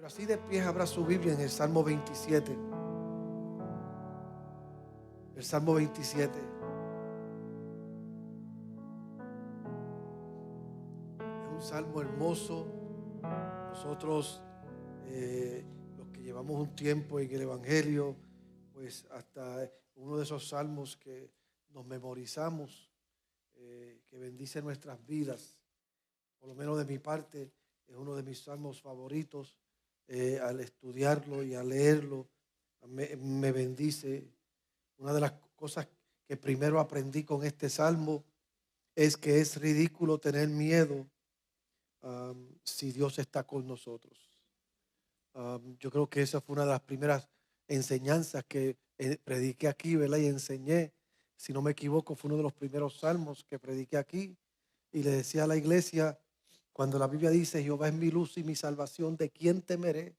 Pero así de pie abra su Biblia en el Salmo 27. El Salmo 27. Es un salmo hermoso. Nosotros, los que llevamos un tiempo en el Evangelio, pues hasta uno de esos salmos que nos memorizamos, que bendice nuestras vidas. Por lo menos de mi parte, es uno de mis salmos favoritos. Al estudiarlo y al leerlo, me bendice. Una de las cosas que primero aprendí con este salmo es que es ridículo tener miedo si Dios está con nosotros. Yo creo que esa fue una de las primeras enseñanzas que prediqué aquí, ¿verdad? Y enseñé, si no me equivoco, fue uno de los primeros salmos que prediqué aquí. Y le decía a la iglesia, cuando la Biblia dice, Jehová es mi luz y mi salvación, ¿de quién temeré?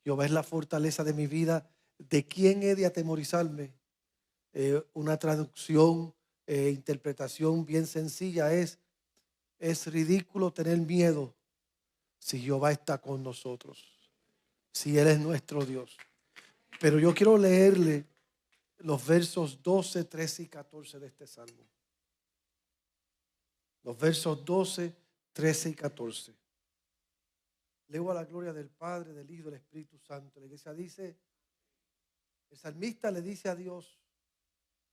Jehová es la fortaleza de mi vida, ¿de quién he de atemorizarme? Una traducción, interpretación bien sencilla es ridículo tener miedo si Jehová está con nosotros, si Él es nuestro Dios. Pero yo quiero leerle los versos 12, 13 y 14 de este salmo. Los versos 12, 13 y 14. Leo a la gloria del Padre, del Hijo y del Espíritu Santo. La iglesia dice, el salmista le dice a Dios,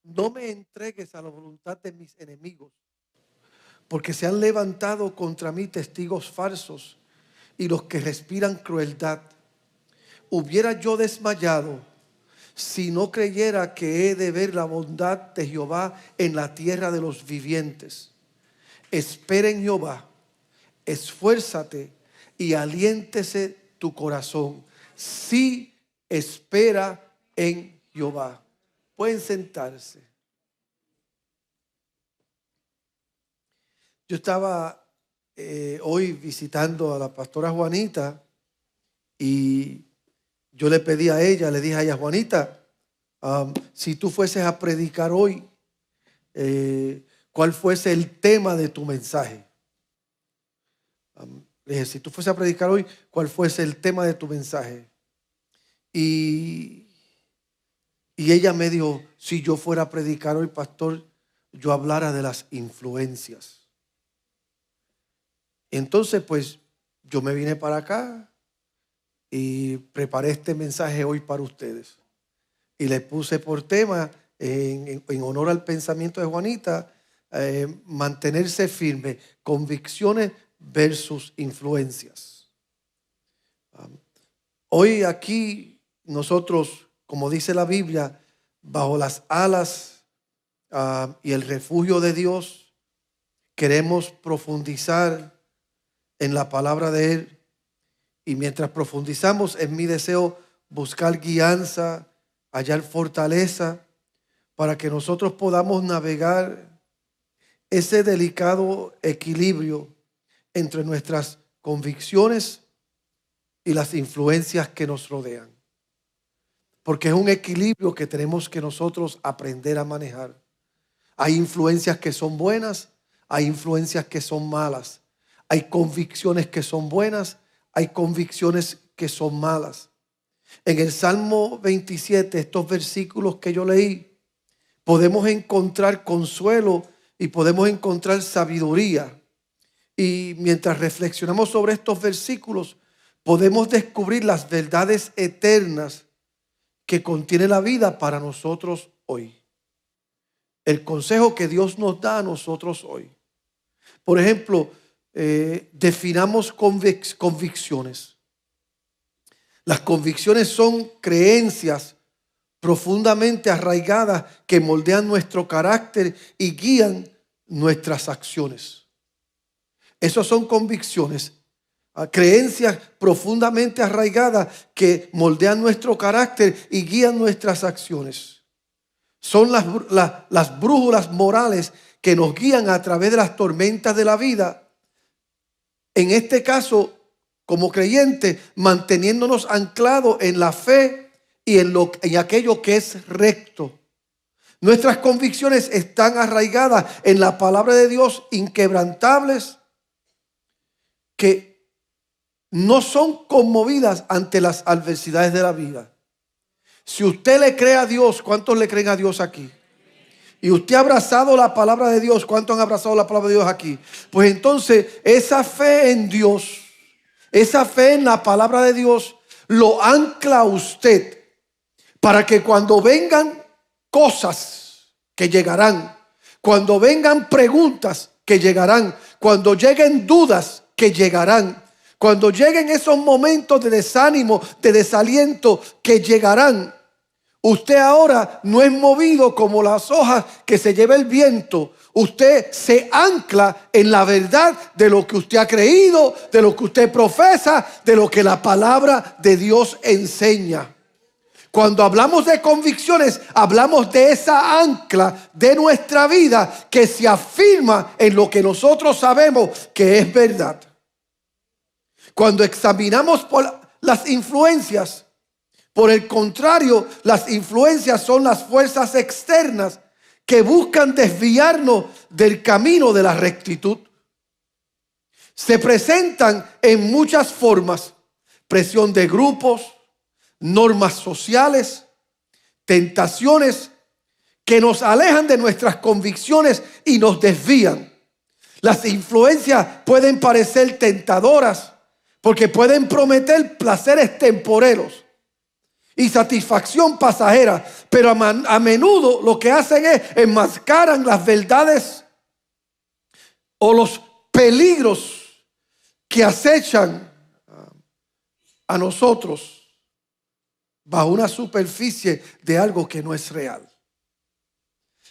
no me entregues a la voluntad de mis enemigos, porque se han levantado contra mí testigos falsos y los que respiran crueldad. Hubiera yo desmayado si no creyera que he de ver la bondad de Jehová en la tierra de los vivientes. Espera en Jehová, esfuérzate y aliéntese tu corazón. Sí, espera en Jehová. Pueden sentarse. Yo estaba hoy visitando a la pastora Juanita y yo le pedí a ella, le dije a ella, Juanita, si tú fueses a predicar hoy, ¿cuál fuese el tema de tu mensaje? Le dije, si tú fueses a predicar hoy, ¿cuál fuese el tema de tu mensaje? Y ella me dijo, si yo fuera a predicar hoy, pastor, yo hablara de las influencias. Entonces, pues, yo me vine para acá y preparé este mensaje hoy para ustedes. Y le puse por tema, en honor al pensamiento de Juanita, mantenerse firme, convicciones versus influencias. Hoy aquí nosotros, como dice la Biblia, bajo las alas y el refugio de Dios, queremos profundizar en la palabra de Él. Y mientras profundizamos, es mi deseo buscar guianza, hallar fortaleza, para que nosotros podamos navegar ese delicado equilibrio entre nuestras convicciones y las influencias que nos rodean. Porque es un equilibrio que tenemos que nosotros aprender a manejar. Hay influencias que son buenas, hay influencias que son malas. Hay convicciones que son buenas, hay convicciones que son malas. En el Salmo 27, estos versículos que yo leí, podemos encontrar consuelo y podemos encontrar sabiduría. Y mientras reflexionamos sobre estos versículos, podemos descubrir las verdades eternas que contiene la vida para nosotros hoy. El consejo que Dios nos da a nosotros hoy. Por ejemplo, definamos convicciones. Las convicciones son creencias profundamente arraigadas que moldean nuestro carácter y guían nuestras acciones. Esas son convicciones, creencias profundamente arraigadas que moldean nuestro carácter y guían nuestras acciones. Son las brújulas morales que nos guían a través de las tormentas de la vida. En este caso, como creyentes, manteniéndonos anclados en la fe y en aquello que es recto. Nuestras convicciones están arraigadas en la palabra de Dios, inquebrantables, que no son conmovidas ante las adversidades de la vida. Si usted le cree a Dios, ¿cuántos le creen a Dios aquí? Y usted ha abrazado la palabra de Dios, ¿cuántos han abrazado la palabra de Dios aquí? Pues entonces esa fe en Dios, esa fe en la palabra de Dios, lo ancla a usted para que cuando vengan cosas que llegarán, cuando vengan preguntas que llegarán, cuando lleguen dudas que llegarán, cuando lleguen esos momentos de desánimo, de desaliento que llegarán, usted ahora no es movido como las hojas que se lleva el viento. Usted se ancla en la verdad de lo que usted ha creído, de lo que usted profesa, de lo que la palabra de Dios enseña. Cuando hablamos de convicciones, hablamos de esa ancla de nuestra vida que se afirma en lo que nosotros sabemos que es verdad. Cuando examinamos por las influencias, por el contrario, las influencias son las fuerzas externas que buscan desviarnos del camino de la rectitud. Se presentan en muchas formas: presión de grupos, normas sociales, tentaciones que nos alejan de nuestras convicciones y nos desvían. Las influencias pueden parecer tentadoras porque pueden prometer placeres temporeros y satisfacción pasajera, pero a menudo lo que hacen es enmascaran las verdades o los peligros que acechan a nosotros bajo una superficie de algo que no es real.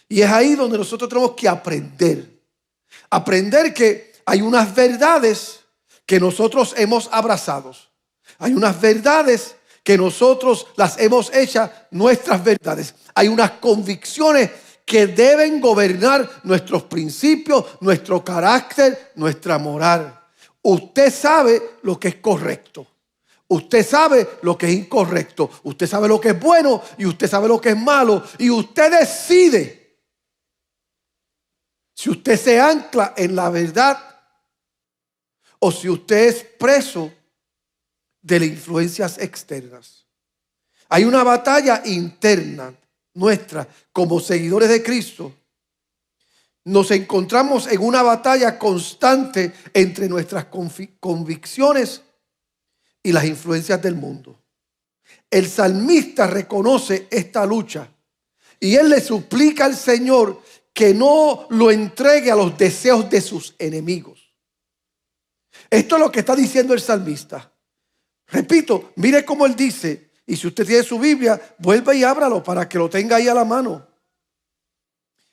Y es ahí donde nosotros tenemos que aprender que hay unas verdades que nosotros hemos abrazado, hay unas verdades que nosotros las hemos hecho nuestras verdades. Hay unas convicciones que deben gobernar nuestros principios, nuestro carácter, nuestra moral. Usted sabe lo que es correcto. Usted sabe lo que es incorrecto. Usted sabe lo que es bueno y usted sabe lo que es malo. Y usted decide si usted se ancla en la verdad o si usted es preso de las influencias externas. Hay una batalla interna nuestra como seguidores de Cristo. Nos encontramos en una batalla constante entre nuestras convicciones y las influencias del mundo. El salmista reconoce esta lucha y él le suplica al Señor que no lo entregue a los deseos de sus enemigos. Esto es lo que está diciendo el salmista. Repito, mire cómo él dice, y si usted tiene su Biblia, vuelva y ábralo para que lo tenga ahí a la mano.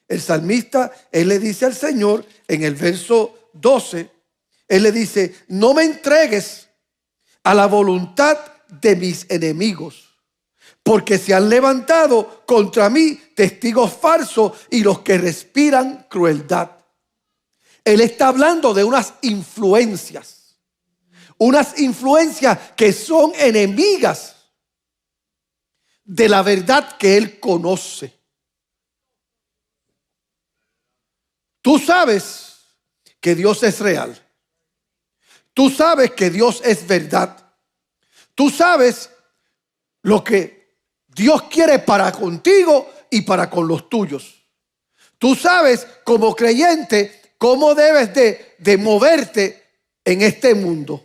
El salmista, él le dice al Señor en el verso 12, él le dice: no me entregues a la voluntad de mis enemigos, porque se han levantado contra mí testigos falsos y los que respiran crueldad. Él está hablando de unas influencias que son enemigas de la verdad que él conoce. Tú sabes que Dios es real. Tú sabes que Dios es verdad. Tú sabes lo que Dios quiere para contigo y para con los tuyos. Tú sabes como creyente cómo debes de moverte en este mundo.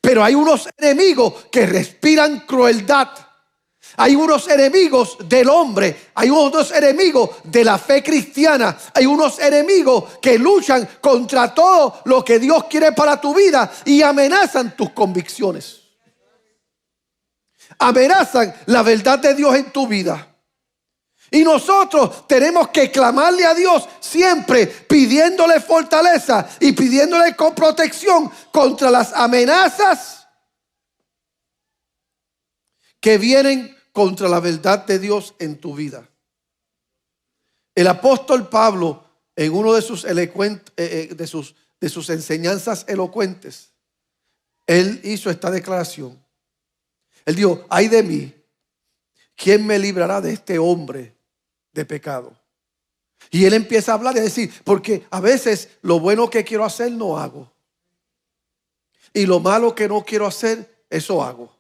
Pero hay unos enemigos que respiran crueldad. Hay unos enemigos del hombre. Hay unos enemigos de la fe cristiana. Hay unos enemigos que luchan contra todo lo que Dios quiere para tu vida y amenazan tus convicciones. Amenazan la verdad de Dios en tu vida. Y nosotros tenemos que clamarle a Dios siempre, pidiéndole fortaleza y pidiéndole con protección contra las amenazas que vienen contra la verdad de Dios en tu vida. El apóstol Pablo, en uno de sus enseñanzas elocuentes, él hizo esta declaración. Él dijo: ay de mí, ¿quién me librará de este hombre de pecado? Y él empieza a hablar y a decir: porque a veces lo bueno que quiero hacer no hago. Y lo malo que no quiero hacer, eso hago.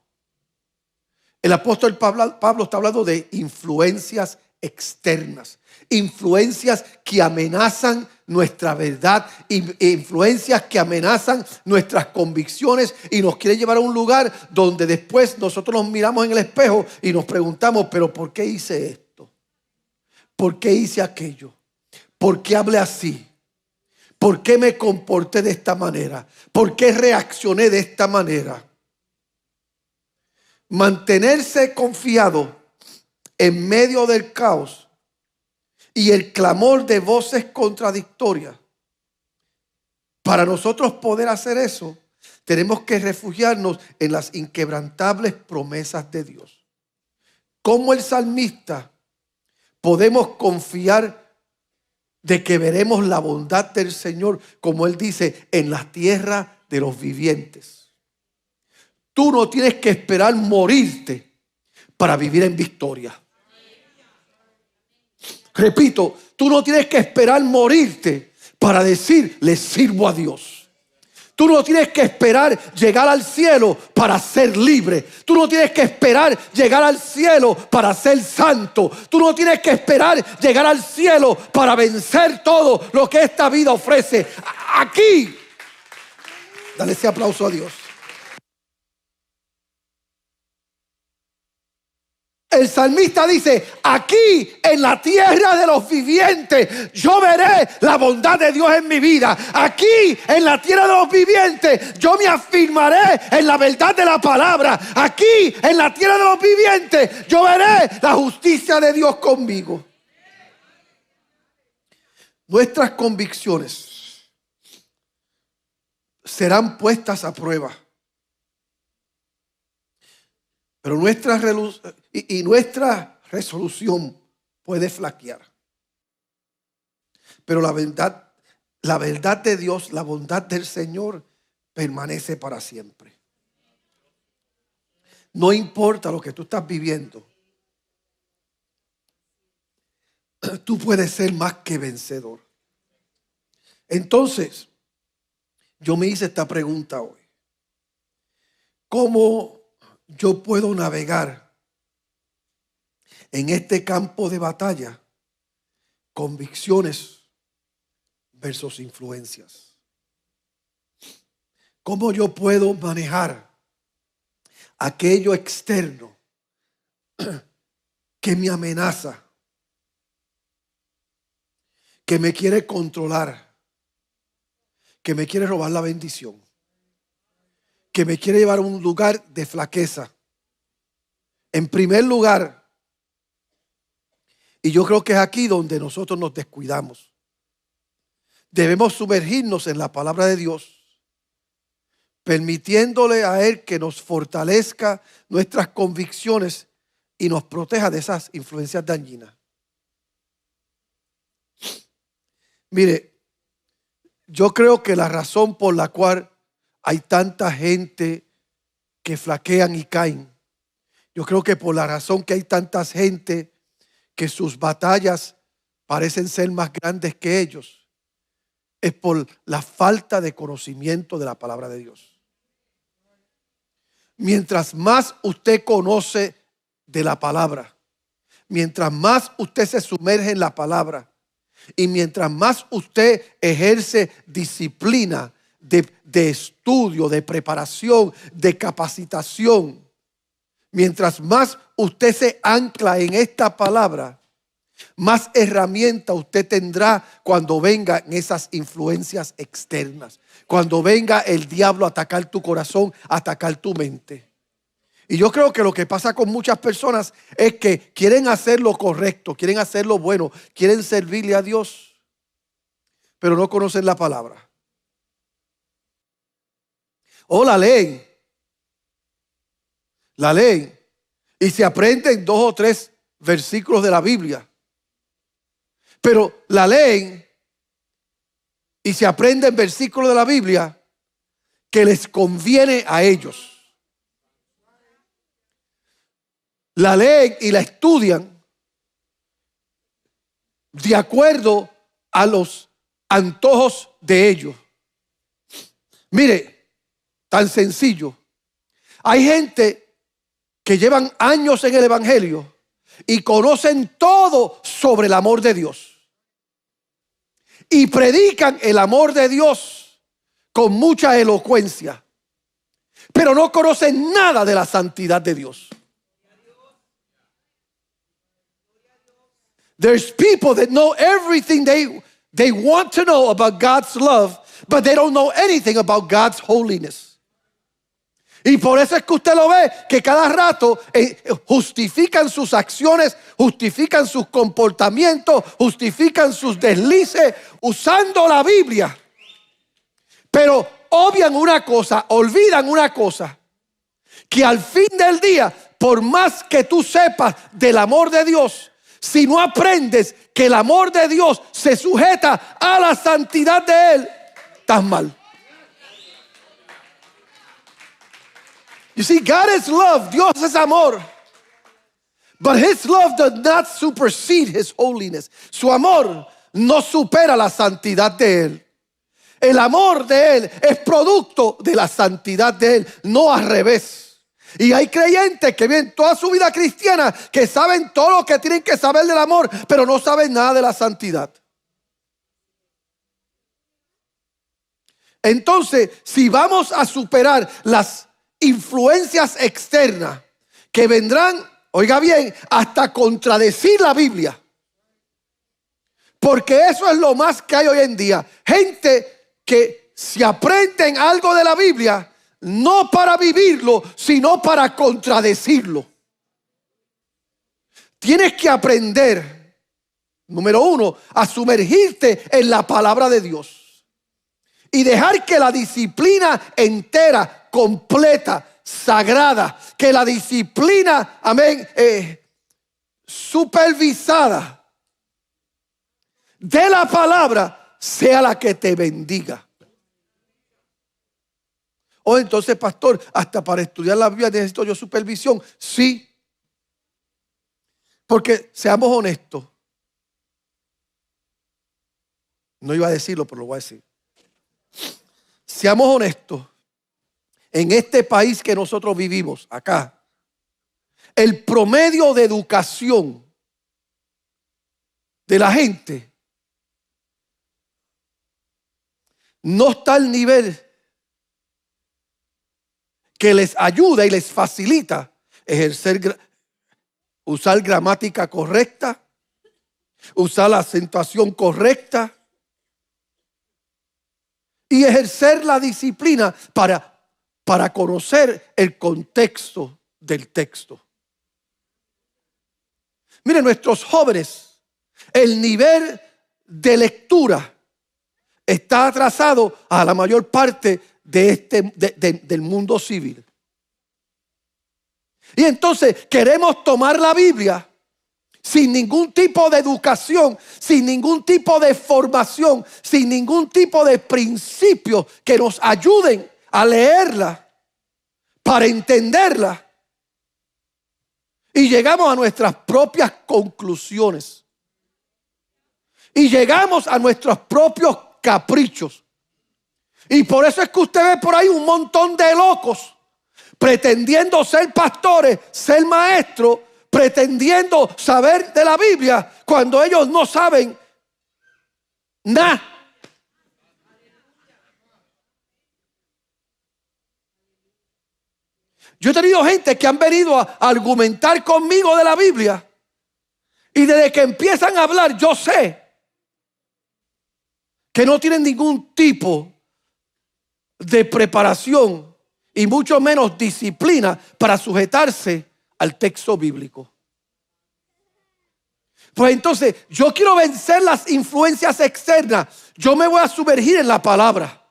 El apóstol Pablo está hablando de influencias externas, influencias que amenazan nuestra verdad, influencias que amenazan nuestras convicciones y nos quiere llevar a un lugar donde después nosotros nos miramos en el espejo y nos preguntamos, pero ¿por qué hice esto? ¿Por qué hice aquello? ¿Por qué hablé así? ¿Por qué me comporté de esta manera? ¿Por qué reaccioné de esta manera? Mantenerse confiado en medio del caos y el clamor de voces contradictorias. Para nosotros poder hacer eso, tenemos que refugiarnos en las inquebrantables promesas de Dios. Como el salmista, podemos confiar de que veremos la bondad del Señor, como Él dice, en la tierra de los vivientes. Tú no tienes que esperar morirte para vivir en victoria. Repito, tú no tienes que esperar morirte para decir, le sirvo a Dios. Tú no tienes que esperar llegar al cielo para ser libre. Tú no tienes que esperar llegar al cielo para ser santo. Tú no tienes que esperar llegar al cielo para vencer todo lo que esta vida ofrece. Aquí, dale ese aplauso a Dios. El salmista dice, aquí en la tierra de los vivientes yo veré la bondad de Dios en mi vida. Aquí en la tierra de los vivientes yo me afirmaré en la verdad de la palabra. Aquí en la tierra de los vivientes yo veré la justicia de Dios conmigo. Nuestras convicciones serán puestas a prueba. Pero nuestra resolución puede flaquear. Pero la verdad de Dios, la bondad del Señor permanece para siempre. No importa lo que tú estás viviendo, tú puedes ser más que vencedor. Entonces, yo me hice esta pregunta hoy. ¿Cómo yo puedo navegar en este campo de batalla? Convicciones versus influencias. ¿Cómo yo puedo manejar aquello externo que me amenaza, que me quiere controlar, que me quiere robar la bendición, que me quiere llevar a un lugar de flaqueza? En primer lugar, y yo creo que es aquí donde nosotros nos descuidamos, debemos sumergirnos en la palabra de Dios, permitiéndole a Él que nos fortalezca nuestras convicciones y nos proteja de esas influencias dañinas. Mire, yo creo que la razón por la cual hay tanta gente que flaquean y caen, yo creo que por la razón que hay tanta gente que sus batallas parecen ser más grandes que ellos, es por la falta de conocimiento de la palabra de Dios. Mientras más usted conoce de la palabra, mientras más usted se sumerge en la palabra y mientras más usted ejerce disciplina de estudio, de preparación, de capacitación, mientras más usted se ancla en esta palabra, más herramienta usted tendrá cuando vengan esas influencias externas, cuando venga el diablo a atacar tu corazón, a atacar tu mente. Y yo creo que lo que pasa con muchas personas es que quieren hacer lo correcto, quieren hacer lo bueno, quieren servirle a Dios, pero no conocen la palabra. O la leen y se aprenden 2 o 3 versículos de la Biblia, pero la leen y se aprenden versículos de la Biblia que les conviene a ellos. La leen y la estudian de acuerdo a los antojos de ellos. Mire, tan sencillo. Hay gente que llevan años en el evangelio y conocen todo sobre el amor de Dios. Y predican el amor de Dios con mucha elocuencia, pero no conocen nada de la santidad de Dios. There's people that know everything they want to know about God's love, but they don't know anything about God's holiness. Y por eso es que usted lo ve que cada rato justifican sus acciones, justifican sus comportamientos, justifican sus deslices usando la Biblia. Pero obvian una cosa, olvidan una cosa, que al fin del día, por más que tú sepas del amor de Dios, si no aprendes que el amor de Dios se sujeta a la santidad de Él, estás mal. You see, God is love. Dios es amor. But His love does not supersede His holiness. Su amor no supera la santidad de Él. El amor de Él es producto de la santidad de Él, no al revés. Y hay creyentes que viven toda su vida cristiana, que saben todo lo que tienen que saber del amor, pero no saben nada de la santidad. Entonces, si vamos a superar las influencias externas que vendrán, oiga bien, hasta contradecir la Biblia, porque eso es lo más que hay hoy en día. Gente que si aprenden algo de la Biblia, no para vivirlo, sino para contradecirlo. Tienes que aprender, número uno, a sumergirte en la palabra de Dios y dejar que la disciplina entera, completa, sagrada, que la disciplina, amén, supervisada de la palabra sea la que te bendiga. Oh, entonces, pastor, hasta para estudiar la Biblia necesito yo supervisión. Sí. Porque seamos honestos. No iba a decirlo, pero lo voy a decir. Seamos honestos. En este país que nosotros vivimos, acá, el promedio de educación de la gente no está al nivel que les ayuda y les facilita usar gramática correcta, usar la acentuación correcta y ejercer la disciplina para conocer el contexto del texto. Miren, nuestros jóvenes, el nivel de lectura está atrasado a la mayor parte del mundo civil. Y entonces queremos tomar la Biblia sin ningún tipo de educación, sin ningún tipo de formación, sin ningún tipo de principios que nos ayuden a leerla para entenderla. Y llegamos a nuestras propias conclusiones. Y llegamos a nuestros propios caprichos. Y por eso es que usted ve por ahí un montón de locos pretendiendo ser pastores, ser maestros, pretendiendo saber de la Biblia cuando ellos no saben nada. Yo he tenido gente que han venido a argumentar conmigo de la Biblia y desde que empiezan a hablar yo sé que no tienen ningún tipo de preparación y mucho menos disciplina para sujetarse al texto bíblico. Pues entonces yo quiero vencer las influencias externas. Yo me voy a sumergir en la palabra,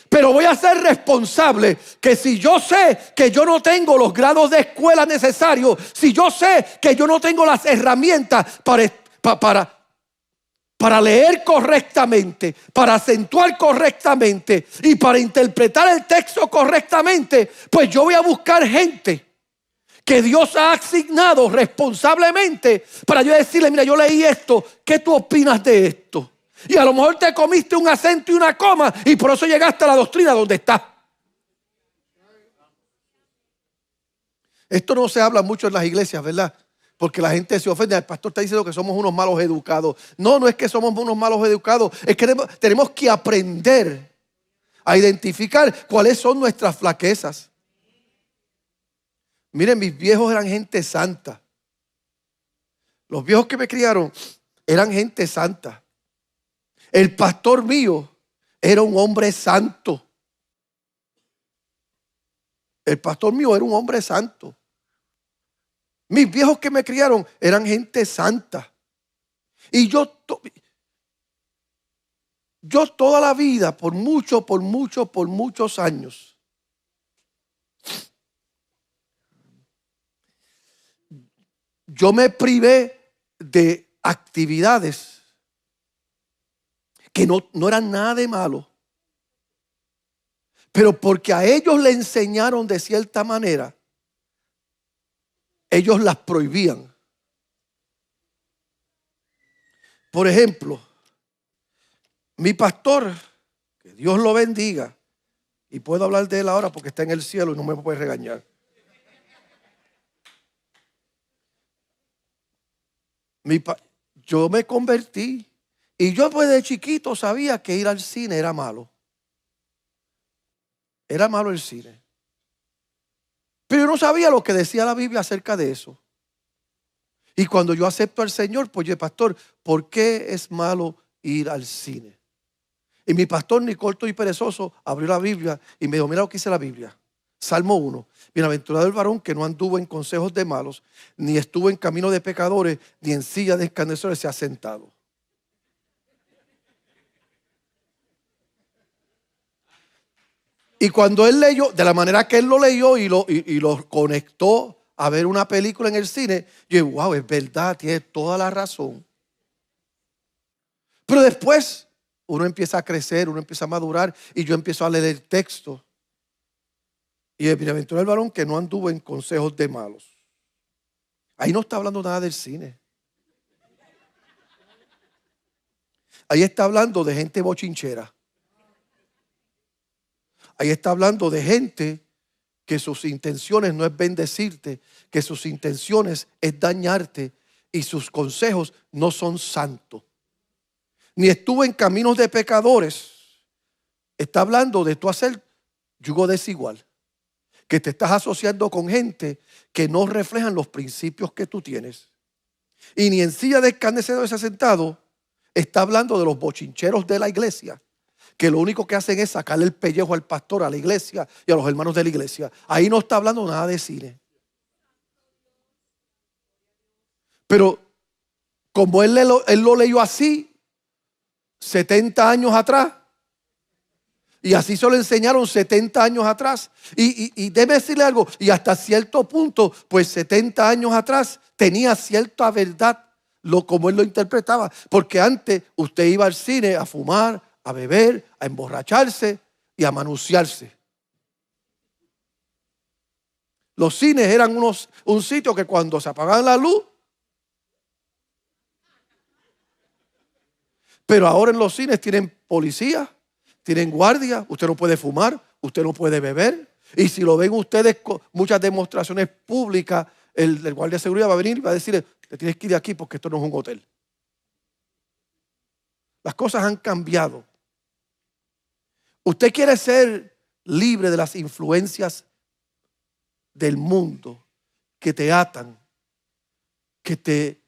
pero voy a ser responsable que si yo sé que yo no tengo los grados de escuela necesarios, si yo sé que yo no tengo las herramientas para leer correctamente, para acentuar correctamente y para interpretar el texto correctamente, pues yo voy a buscar gente que Dios ha asignado responsablemente para yo decirle, mira, yo leí esto, ¿qué tú opinas de esto? Y a lo mejor te comiste un acento y una coma y por eso llegaste a la doctrina donde está. Esto no se habla mucho en las iglesias, ¿verdad? Porque la gente se ofende. El pastor está diciendo que somos unos malos educados. No, no es que somos unos malos educados. Es que tenemos que aprender a identificar cuáles son nuestras flaquezas. Miren, mis viejos eran gente santa. Los viejos que me criaron eran gente santa. El pastor mío era un hombre santo. El pastor mío era un hombre santo. Mis viejos que me criaron eran gente santa. Y yo toda la vida, por muchos años, yo me privé de actividades que no eran nada de malo. Pero porque a ellos le enseñaron de cierta manera, ellos las prohibían. Por ejemplo, mi pastor, que Dios lo bendiga, y puedo hablar de él ahora porque está en el cielo y no me puede regañar. Yo me convertí y yo pues de chiquito sabía que ir al cine era malo. Era malo el cine. Pero yo no sabía lo que decía la Biblia acerca de eso. Y cuando yo acepto al Señor, pues yo, pastor, ¿por qué es malo ir al cine? Y mi pastor, ni corto y perezoso, abrió la Biblia y me dijo, mira lo que dice la Biblia. Salmo 1. Bienaventurado el varón que no anduvo en consejos de malos, ni estuvo en camino de pecadores, ni en silla de escarnecedores se ha sentado. Y cuando él leyó, de la manera que él lo leyó y lo conectó a ver una película en el cine, yo dije, wow, es verdad, tiene toda la razón. Pero después uno empieza a crecer, uno empieza a madurar y yo empiezo a leer el texto. Y el bienaventurado el varón que no anduvo en consejos de malos. Ahí no está hablando nada del cine. Ahí está hablando de gente bochinchera. Ahí está hablando de gente que sus intenciones no es bendecirte, que sus intenciones es dañarte y sus consejos no son santos. Ni estuvo en caminos de pecadores. Está hablando de tú hacer yugo desigual. Que te estás asociando con gente que no reflejan los principios que tú tienes. Y ni en silla de escarnecedores ha sentado. Está hablando de los bochincheros de la iglesia, que lo único que hacen es sacarle el pellejo al pastor, a la iglesia y a los hermanos de la iglesia. Ahí no está hablando nada de cine. Pero como él lo leyó así 70 años atrás, y así se lo enseñaron 70 años atrás. Y debe decirle algo, y hasta cierto punto, pues 70 años atrás tenía cierta verdad como él lo interpretaba. Porque antes usted iba al cine a fumar, a beber, a emborracharse y a manosearse. Los cines eran un sitio que cuando se apagaba la luz, pero ahora en los cines tienen policía, tienen guardia, usted no puede fumar, usted no puede beber. Y si lo ven ustedes con muchas demostraciones públicas, el guardia de seguridad va a venir y va a decirle, te tienes que ir de aquí porque esto no es un hotel. Las cosas han cambiado. Usted quiere ser libre de las influencias del mundo que te atan, que te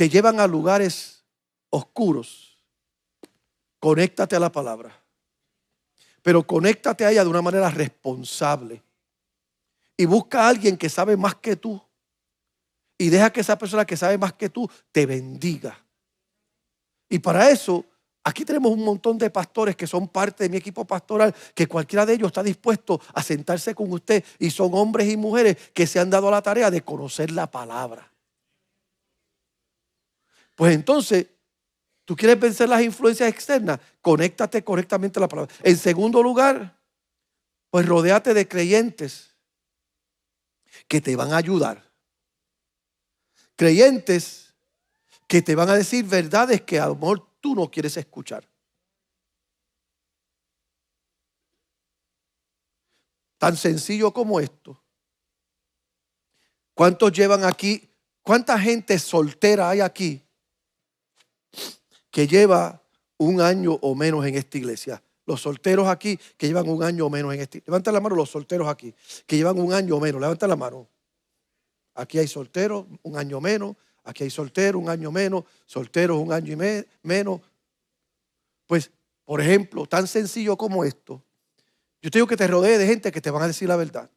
llevan a lugares oscuros. Conéctate a la palabra, pero conéctate a ella de una manera responsable y busca a alguien que sabe más que tú y deja que esa persona que sabe más que tú te bendiga. Y para eso, aquí tenemos un montón de pastores que son parte de mi equipo pastoral, que cualquiera de ellos está dispuesto a sentarse con usted y son hombres y mujeres que se han dado a la tarea de conocer la palabra. Pues entonces, ¿tú quieres vencer las influencias externas? Conéctate correctamente a la palabra. En segundo lugar, pues rodéate de creyentes que te van a ayudar. Creyentes que te van a decir verdades que a lo mejor tú no quieres escuchar. Tan sencillo como esto. ¿Cuántos llevan aquí? ¿Cuánta gente soltera hay aquí que lleva un año o menos en esta iglesia? Los solteros aquí que llevan un año o menos en esta iglesia. Levanta la mano los solteros aquí que llevan un año o menos. Levanta la mano. Aquí hay solteros, un año menos. Aquí hay solteros, un año menos. Solteros, un año y menos. Pues, por ejemplo, tan sencillo como esto. Yo te digo que te rodee de gente que te van a decir la verdad.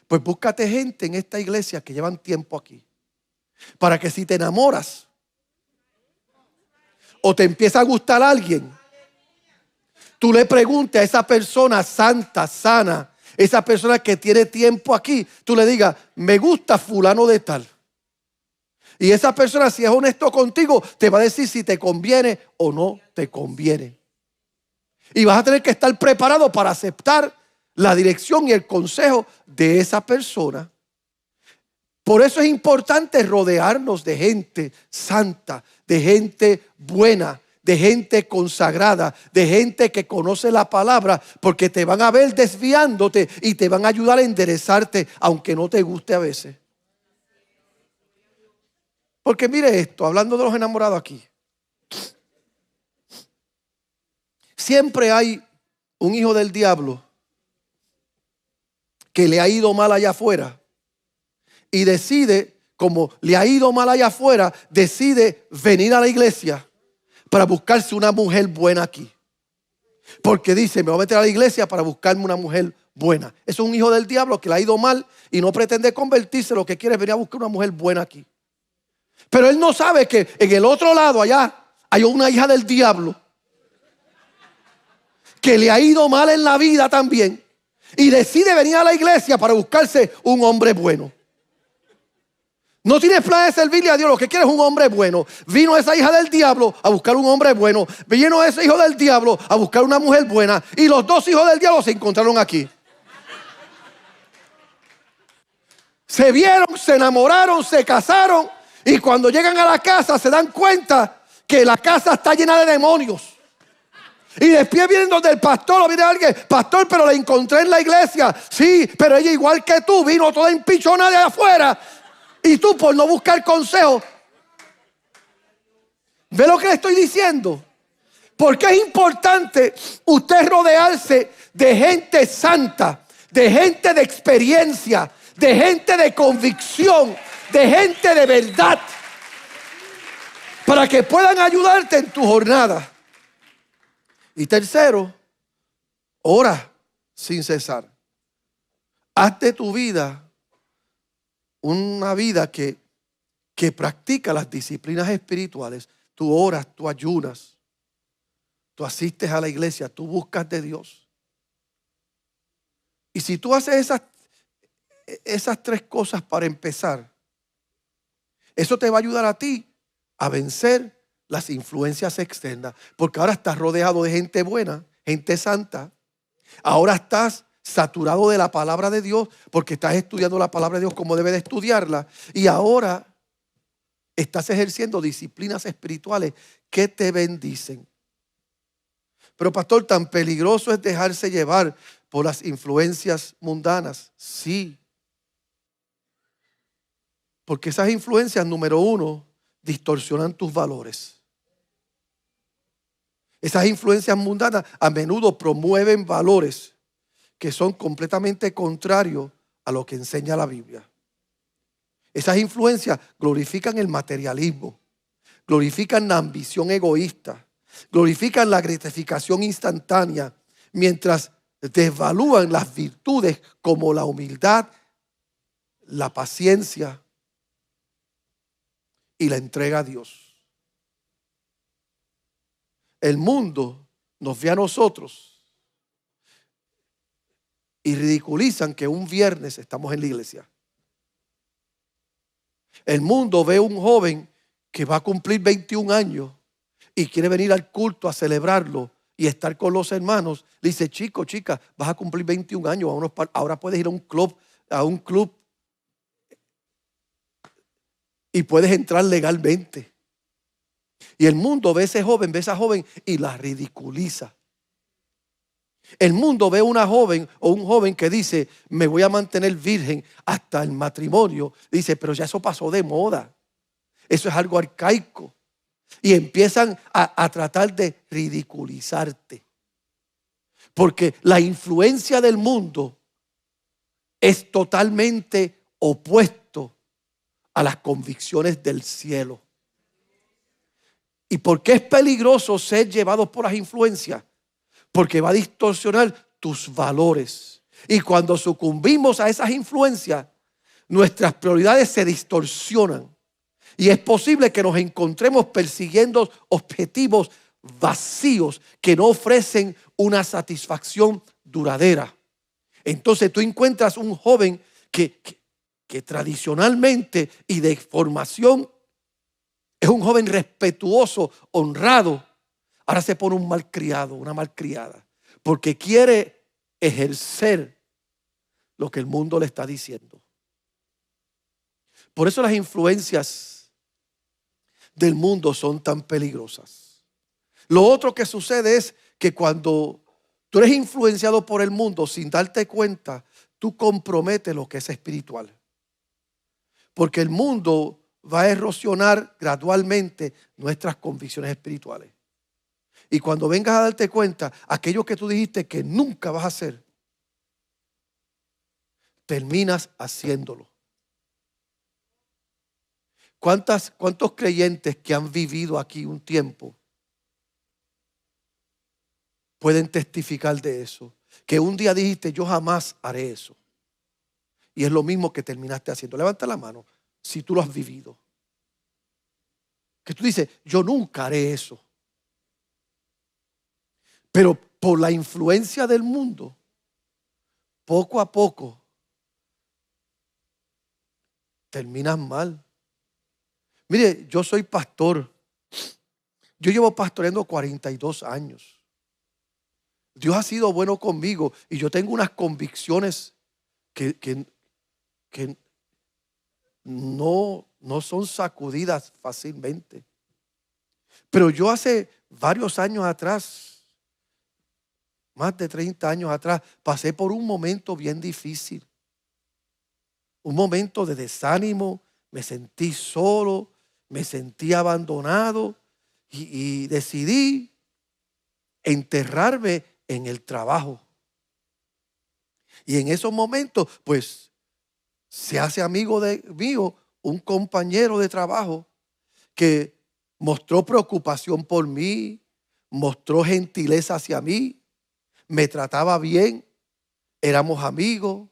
Pues búscate gente en esta iglesia que llevan tiempo aquí. Para que si te enamoras o te empieza a gustar alguien, tú le preguntes a esa persona santa, sana, esa persona que tiene tiempo aquí, tú le digas, me gusta fulano de tal. Y esa persona, si es honesto contigo, te va a decir si te conviene o no te conviene. Y vas a tener que estar preparado para aceptar la dirección y el consejo de esa persona. Por eso es importante rodearnos de gente santa, de gente buena, de gente consagrada, de gente que conoce la palabra, porque te van a ver desviándote y te van a ayudar a enderezarte, aunque no te guste a veces. Porque mire esto, hablando de los enamorados aquí. Siempre hay un hijo del diablo que le ha ido mal allá afuera y decide, como le ha ido mal allá afuera, decide venir a la iglesia para buscarse una mujer buena aquí. Porque dice, me voy a meter a la iglesia para buscarme una mujer buena. Es un hijo del diablo que le ha ido mal y no pretende convertirse, lo que quiere es venir a buscar una mujer buena aquí. Pero él no sabe que en el otro lado allá hay una hija del diablo que le ha ido mal en la vida también y decide venir a la iglesia para buscarse un hombre bueno. No tienes plan de servirle a Dios, lo que quieres es un hombre bueno. Vino esa hija del diablo a buscar un hombre bueno. Vino ese hijo del diablo a buscar una mujer buena. Y los dos hijos del diablo se encontraron aquí. Se vieron, se enamoraron, se casaron. Y cuando llegan a la casa se dan cuenta que la casa está llena de demonios. Y después vienen donde el pastor o viene alguien, pastor, pero la encontré en la iglesia. Sí, pero ella igual que tú, vino toda empichona de afuera. Y tú por no buscar consejo. ¿Ve lo que le estoy diciendo? Porque es importante usted rodearse de gente santa, de gente de experiencia, de gente de convicción, de gente de verdad, para que puedan ayudarte en tu jornada. Y tercero, ora sin cesar. Haz de tu vida una vida que practica las disciplinas espirituales. Tú oras, tú ayunas, tú asistes a la iglesia, tú buscas de Dios. Y si tú haces esas tres cosas para empezar, eso te va a ayudar a ti a vencer las influencias externas. Porque ahora estás rodeado de gente buena, gente santa. Ahora estás saturado de la palabra de Dios porque estás estudiando la palabra de Dios como debe de estudiarla. Y ahora estás ejerciendo disciplinas espirituales que te bendicen. Pero pastor, tan peligroso es dejarse llevar por las influencias mundanas. Sí. Porque esas influencias, número uno, distorsionan tus valores. Esas influencias mundanas a menudo promueven valores que son completamente contrarios a lo que enseña la Biblia. Esas influencias glorifican el materialismo, glorifican la ambición egoísta, glorifican la gratificación instantánea, mientras desvalúan las virtudes como la humildad, la paciencia y la entrega a Dios. El mundo nos ve a nosotros y ridiculizan que un viernes estamos en la iglesia. El mundo ve a un joven que va a cumplir 21 años y quiere venir al culto a celebrarlo y estar con los hermanos. Le dice, chico, chica, vas a cumplir 21 años, ahora puedes ir a un club y puedes entrar legalmente. Y el mundo ve a ese joven, ve a esa joven y la ridiculiza. El mundo ve una joven o un joven que dice, me voy a mantener virgen hasta el matrimonio. Dice, pero ya eso pasó de moda. Eso es algo arcaico. Y empiezan a tratar de ridiculizarte. Porque la influencia del mundo es totalmente opuesto a las convicciones del cielo. ¿Y por qué es peligroso ser llevado por las influencias? Porque va a distorsionar tus valores. Y cuando sucumbimos a esas influencias, nuestras prioridades se distorsionan. Y es posible que nos encontremos persiguiendo objetivos vacíos que no ofrecen una satisfacción duradera. Entonces tú encuentras un joven que tradicionalmente y de formación es un joven respetuoso, honrado. Ahora se pone un malcriado, una malcriada, porque quiere ejercer lo que el mundo le está diciendo. Por eso las influencias del mundo son tan peligrosas. Lo otro que sucede es que cuando tú eres influenciado por el mundo sin darte cuenta, tú comprometes lo que es espiritual. Porque el mundo va a erosionar gradualmente nuestras convicciones espirituales. Y cuando vengas a darte cuenta, aquello que tú dijiste que nunca vas a hacer, terminas haciéndolo. ¿Cuántos creyentes que han vivido aquí un tiempo pueden testificar de eso? Que un día dijiste, yo jamás haré eso. Y es lo mismo que terminaste haciendo. Levanta la mano si tú lo has vivido. Que tú dices, yo nunca haré eso. Pero por la influencia del mundo, poco a poco, terminas mal. Mire, yo soy pastor. Yo llevo pastoreando 42 años. Dios ha sido bueno conmigo y yo tengo unas convicciones que no son sacudidas fácilmente. Pero yo hace varios años atrás, más de 30 años atrás, pasé por un momento bien difícil. Un momento de desánimo, me sentí solo, me sentí abandonado y decidí enterrarme en el trabajo. Y en esos momentos, pues, se hace amigo mío un compañero de trabajo que mostró preocupación por mí, mostró gentileza hacia mí, me trataba bien, éramos amigos,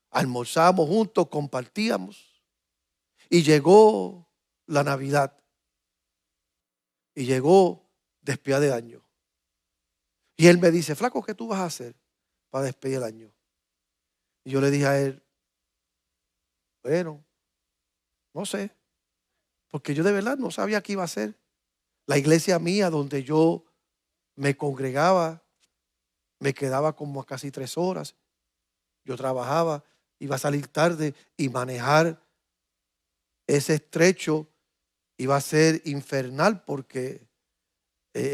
almorzábamos juntos, compartíamos. Y llegó la Navidad. Y llegó despedida de año. Y él me dice, flaco, ¿qué tú vas a hacer para despedir el año? Y yo le dije a él, bueno, no sé. Porque yo de verdad no sabía qué iba a hacer. La iglesia mía donde yo me congregaba, me quedaba como a casi 3 horas. Yo trabajaba, iba a salir tarde y manejar ese estrecho iba a ser infernal porque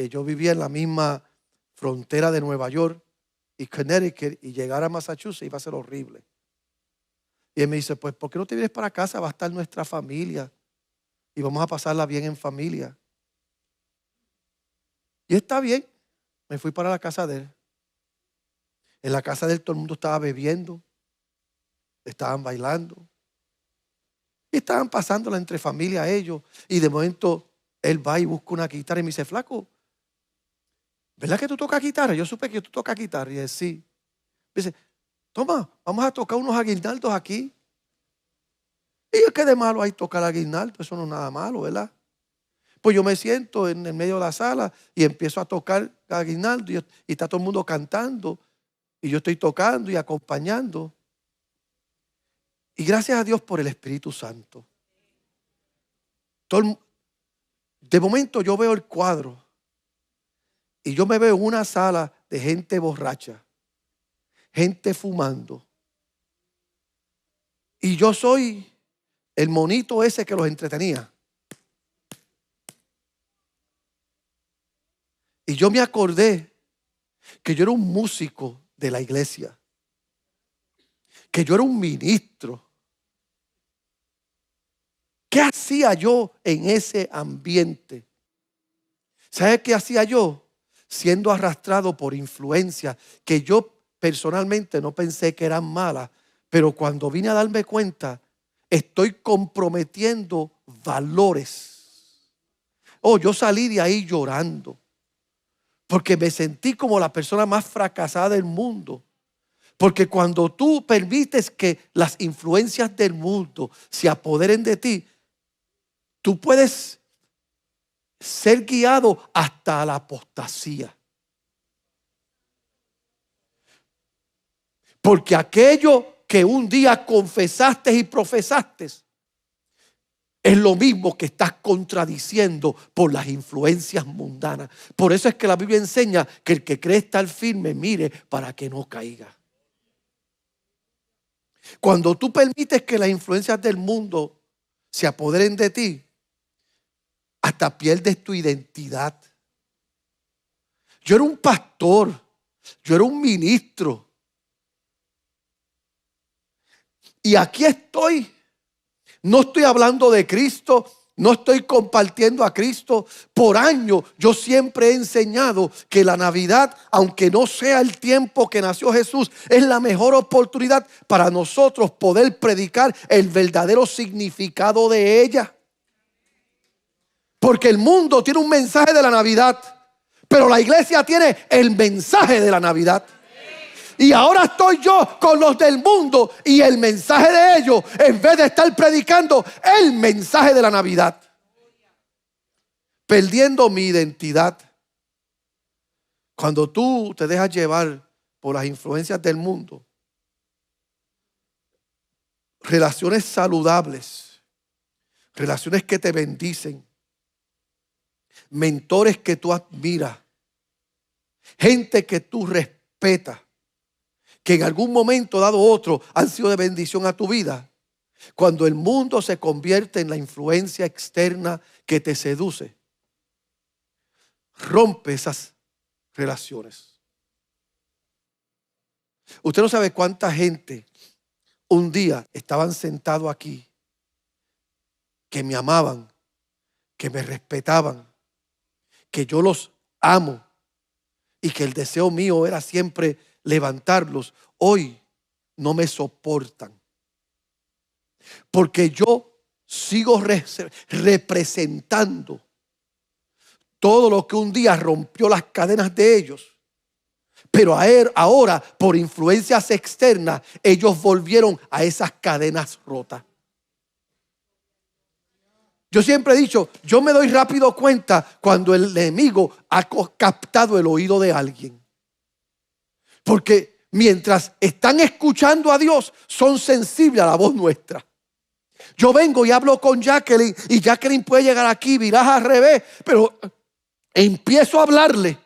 yo vivía en la misma frontera de Nueva York y Connecticut y llegar a Massachusetts iba a ser horrible. Y él me dice, pues, ¿por qué no te vienes para casa? Va a estar nuestra familia y vamos a pasarla bien en familia. Y está bien, me fui para la casa de él. En la casa de él todo el mundo estaba bebiendo, estaban bailando y estaban pasándola entre familia ellos. Y de momento él va y busca una guitarra y me dice, flaco, ¿verdad que tú tocas guitarra? Yo supe que tú tocas guitarra. Y él, sí. Me dice, toma, vamos a tocar unos aguinaldos aquí. Y yo, ¿qué de malo hay tocar aguinaldo? Eso no es nada malo, ¿verdad? Pues yo me siento en el medio de la sala y empiezo a tocar aguinaldo y está todo el mundo cantando. Y yo estoy tocando y acompañando. Y gracias a Dios por el Espíritu Santo. De momento yo veo el cuadro y yo me veo en una sala de gente borracha, gente fumando. Y yo soy el monito ese que los entretenía. Y yo me acordé que yo era un músico de la iglesia, que yo era un ministro. ¿Qué hacía yo en ese ambiente? ¿Sabe qué hacía yo? Siendo arrastrado por influencias que yo personalmente no pensé que eran malas, pero cuando vine a darme cuenta, estoy comprometiendo valores. Oh, yo salí de ahí llorando, porque me sentí como la persona más fracasada del mundo. Porque cuando tú permites que las influencias del mundo se apoderen de ti, tú puedes ser guiado hasta la apostasía. Porque aquello que un día confesaste y profesaste es lo mismo que estás contradiciendo por las influencias mundanas. Por eso es que la Biblia enseña que el que cree estar firme, mire para que no caiga. Cuando tú permites que las influencias del mundo se apoderen de ti, hasta pierdes tu identidad. Yo era un pastor, yo era un ministro. Y aquí estoy. No estoy hablando de Cristo, no estoy compartiendo a Cristo. Por años yo siempre he enseñado que la Navidad, aunque no sea el tiempo que nació Jesús, es la mejor oportunidad para nosotros poder predicar el verdadero significado de ella. Porque el mundo tiene un mensaje de la Navidad, pero la iglesia tiene el mensaje de la Navidad. Y ahora estoy yo con los del mundo y el mensaje de ellos, en vez de estar predicando el mensaje de la Navidad, perdiendo mi identidad. Cuando tú te dejas llevar por las influencias del mundo, relaciones saludables, relaciones que te bendicen, mentores que tú admiras, gente que tú respetas, que en algún momento dado otro han sido de bendición a tu vida. Cuando el mundo se convierte en la influencia externa que te seduce, rompe esas relaciones. Usted no sabe cuánta gente un día estaban sentados aquí, que me amaban, que me respetaban, que yo los amo y que el deseo mío era siempre levantarlos. Hoy no me soportan, porque yo sigo representando todo lo que un día rompió las cadenas de ellos. Pero ahora, por influencias externas, ellos volvieron a esas cadenas rotas. Yo siempre he dicho, yo me doy rápido cuenta cuando el enemigo ha captado el oído de alguien. Porque mientras están escuchando a Dios, son sensibles a la voz nuestra. Yo vengo y hablo con Jacqueline, y Jacqueline puede llegar aquí, viraja al revés, pero empiezo a hablarle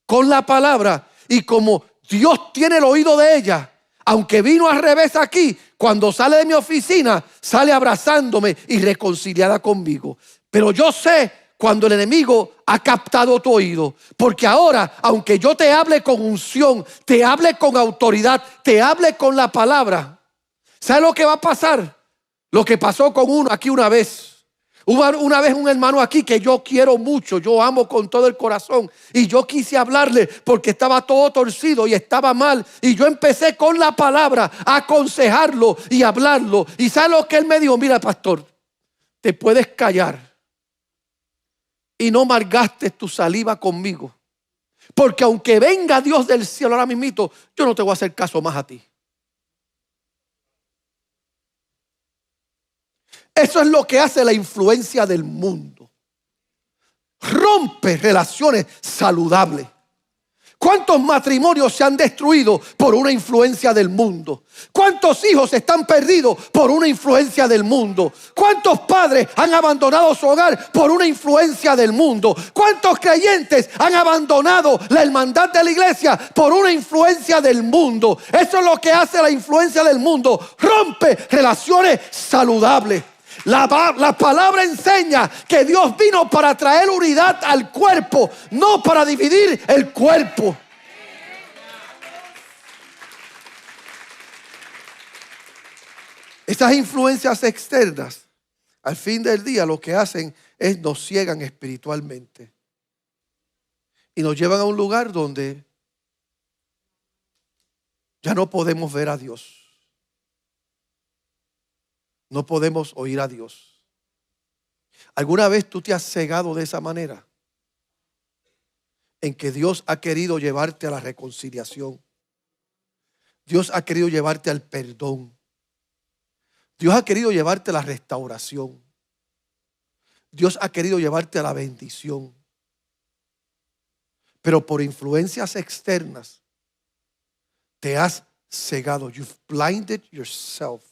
con la palabra, y como Dios tiene el oído de ella, aunque vino al revés aquí, cuando sale de mi oficina, sale abrazándome y reconciliada conmigo. Pero yo sé cuando el enemigo ha captado tu oído, porque ahora, aunque yo te hable con unción, te hable con autoridad, te hable con la palabra, ¿sabes lo que va a pasar? Lo que pasó con uno aquí una vez. Hubo una vez un hermano aquí que yo quiero mucho, yo amo con todo el corazón, y yo quise hablarle porque estaba todo torcido y estaba mal, y yo empecé con la palabra a aconsejarlo y hablarlo. Y ¿sabes lo que él me dijo? Mira, pastor, te puedes callar y no malgastes tu saliva conmigo, porque aunque venga Dios del cielo ahora mismito, yo no te voy a hacer caso más a ti. Eso es lo que hace la influencia del mundo. Rompe relaciones saludables. ¿Cuántos matrimonios se han destruido por una influencia del mundo? ¿Cuántos hijos están perdidos por una influencia del mundo? ¿Cuántos padres han abandonado su hogar por una influencia del mundo? ¿Cuántos creyentes han abandonado la hermandad de la iglesia por una influencia del mundo? Eso es lo que hace la influencia del mundo. Rompe relaciones saludables. La palabra enseña que Dios vino para traer unidad al cuerpo, no para dividir el cuerpo. Esas influencias externas, al fin del día, lo que hacen es nos ciegan espiritualmente. Y nos llevan a un lugar donde ya no podemos ver a Dios. No podemos oír a Dios. ¿Alguna vez tú te has cegado de esa manera? En que Dios ha querido llevarte a la reconciliación. Dios ha querido llevarte al perdón. Dios ha querido llevarte a la restauración. Dios ha querido llevarte a la bendición. Pero por influencias externas te has cegado. You've blinded yourself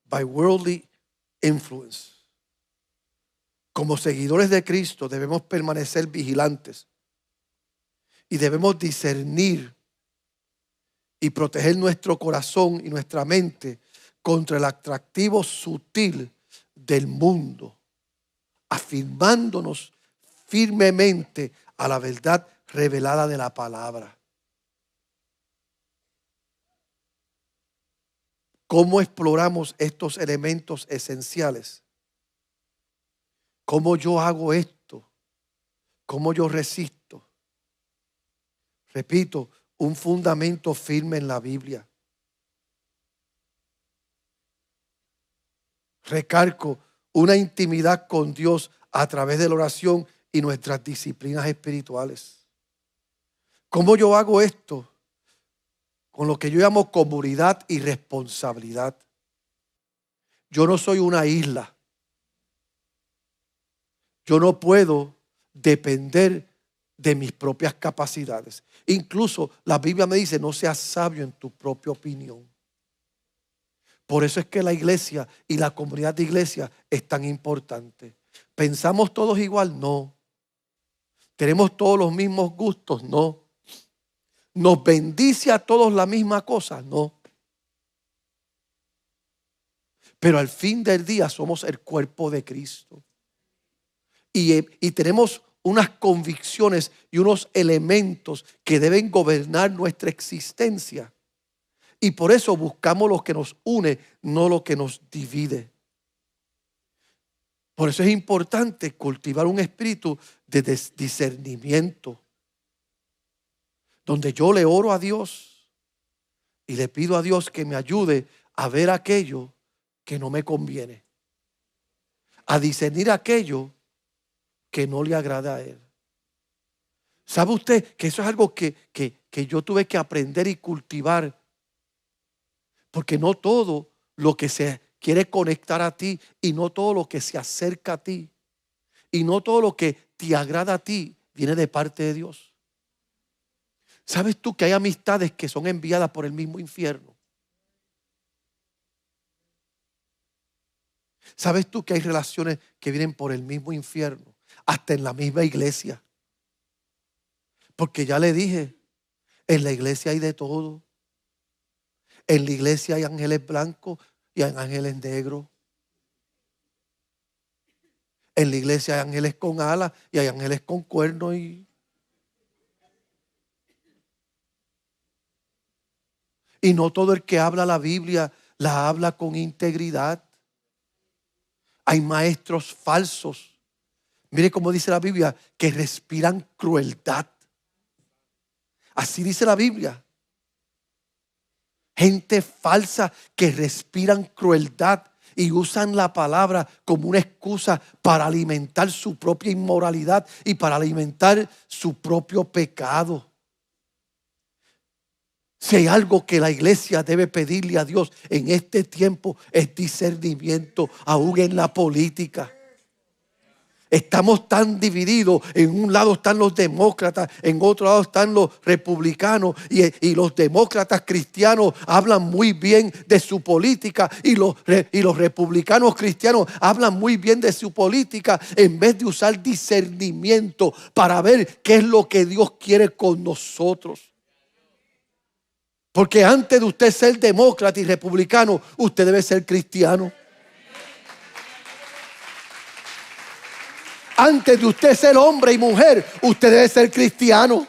by worldly influence. Como seguidores de Cristo debemos permanecer vigilantes y debemos discernir y proteger nuestro corazón y nuestra mente contra el atractivo sutil del mundo, afirmándonos firmemente a la verdad revelada de la palabra. ¿Cómo exploramos estos elementos esenciales? ¿Cómo yo hago esto? ¿Cómo yo resisto? Repito, un fundamento firme en la Biblia. Recalco, una intimidad con Dios a través de la oración y nuestras disciplinas espirituales. ¿Cómo yo hago esto? Con lo que yo llamo comunidad y responsabilidad. Yo no soy una isla. Yo no puedo depender de mis propias capacidades. Incluso la Biblia me dice, no seas sabio en tu propia opinión. Por eso es que la iglesia y la comunidad de iglesia es tan importante. ¿Pensamos todos igual? No. ¿Tenemos todos los mismos gustos? No. ¿Nos bendice a todos la misma cosa? No. Pero al fin del día somos el cuerpo de Cristo. Y tenemos unas convicciones y unos elementos que deben gobernar nuestra existencia. Y por eso buscamos lo que nos une, no lo que nos divide. Por eso es importante cultivar un espíritu de discernimiento, donde yo le oro a Dios y le pido a Dios que me ayude a ver aquello que no me conviene, a discernir aquello que no le agrada a Él. ¿Sabe usted que eso es algo que yo tuve que aprender y cultivar? Porque no todo lo que se quiere conectar a ti y no todo lo que se acerca a ti y no todo lo que te agrada a ti viene de parte de Dios. ¿Sabes tú que hay amistades que son enviadas por el mismo infierno? ¿Sabes tú que hay relaciones que vienen por el mismo infierno? Hasta en la misma iglesia. Porque ya le dije, en la iglesia hay de todo. En la iglesia hay ángeles blancos y hay ángeles negros. En la iglesia hay ángeles con alas y hay ángeles con cuernos. Y no todo el que habla la Biblia la habla con integridad. Hay maestros falsos. Mire cómo dice la Biblia, que respiran crueldad. Así dice la Biblia. Gente falsa que respiran crueldad y usan la palabra como una excusa para alimentar su propia inmoralidad y para alimentar su propio pecado. Si hay algo que la iglesia debe pedirle a Dios en este tiempo es discernimiento, aún en la política. Estamos tan divididos. En un lado están los demócratas, en otro lado están los republicanos. Y los demócratas cristianos hablan muy bien de su política. Y los republicanos cristianos hablan muy bien de su política. En vez de usar discernimiento para ver qué es lo que Dios quiere con nosotros. Porque antes de usted ser demócrata y republicano, usted debe ser cristiano. Antes de usted ser hombre y mujer, usted debe ser cristiano.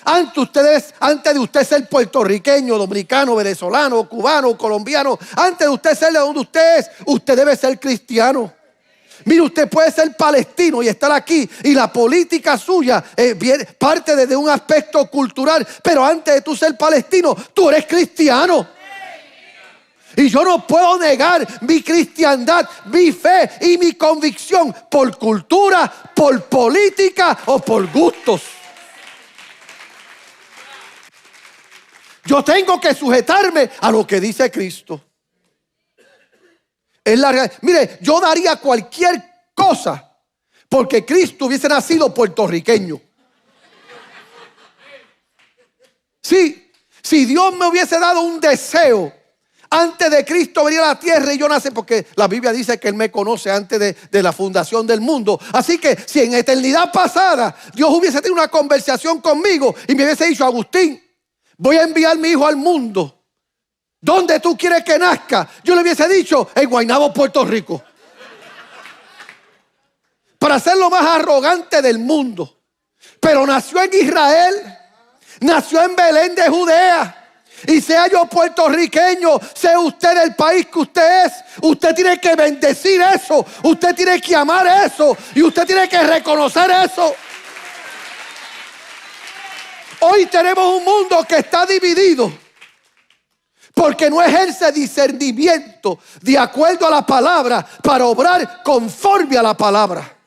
Antes de usted ser puertorriqueño, dominicano, venezolano, cubano, colombiano, antes de usted ser de donde usted es, usted debe ser cristiano. Mire, usted puede ser palestino y estar aquí, y la política suya parte desde un aspecto cultural, pero antes de tú ser palestino, tú eres cristiano. Y yo no puedo negar mi cristiandad, mi fe y mi convicción por cultura, por política o por gustos. Yo tengo que sujetarme a lo que dice Cristo. Es la realidad. Mire, yo daría cualquier cosa porque Cristo hubiese nacido puertorriqueño. Sí, si Dios me hubiese dado un deseo antes de Cristo venir a la tierra y yo nací, porque la Biblia dice que Él me conoce antes de la fundación del mundo. Así que si en eternidad pasada Dios hubiese tenido una conversación conmigo y me hubiese dicho: Agustín, voy a enviar a mi hijo al mundo, ¿dónde tú quieres que nazca? Yo le hubiese dicho: en Guaynabo, Puerto Rico. Para ser lo más arrogante del mundo. Pero nació en Israel, nació en Belén de Judea. Y sea yo puertorriqueño, sea usted del país que usted es, usted tiene que bendecir eso, usted tiene que amar eso y usted tiene que reconocer eso. Hoy tenemos un mundo que está dividido porque no ejerce discernimiento de acuerdo a la palabra para obrar conforme a la palabra.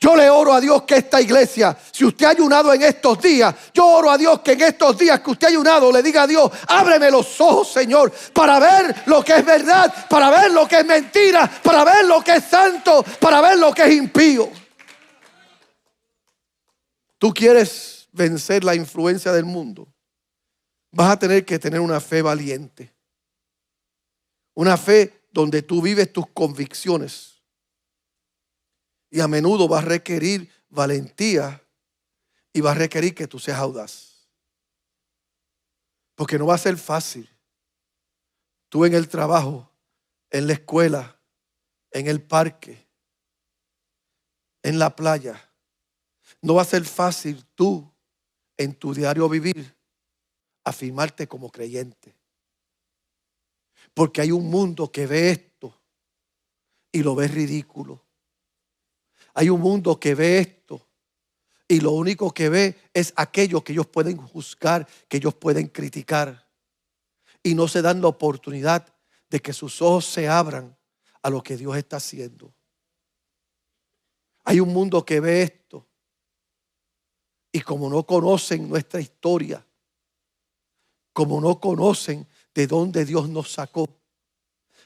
Yo le oro a Dios que esta iglesia, si usted ha ayunado en estos días, yo oro a Dios que en estos días que usted ha ayunado le diga a Dios: ábreme los ojos, Señor, para ver lo que es verdad, para ver lo que es mentira, para ver lo que es santo, para ver lo que es impío. Tú quieres vencer la influencia del mundo, vas a tener que tener una fe valiente. Una fe donde tú vives tus convicciones. Y a menudo va a requerir valentía y va a requerir que tú seas audaz. Porque no va a ser fácil. Tú en el trabajo, en la escuela, en el parque, en la playa. No va a ser fácil tú en tu diario vivir afirmarte como creyente. Porque hay un mundo que ve esto y lo ve ridículo. Hay un mundo que ve esto y lo único que ve es aquello que ellos pueden juzgar, que ellos pueden criticar. Y no se dan la oportunidad de que sus ojos se abran a lo que Dios está haciendo. Hay un mundo que ve esto y como no conocen nuestra historia, como no conocen de dónde Dios nos sacó,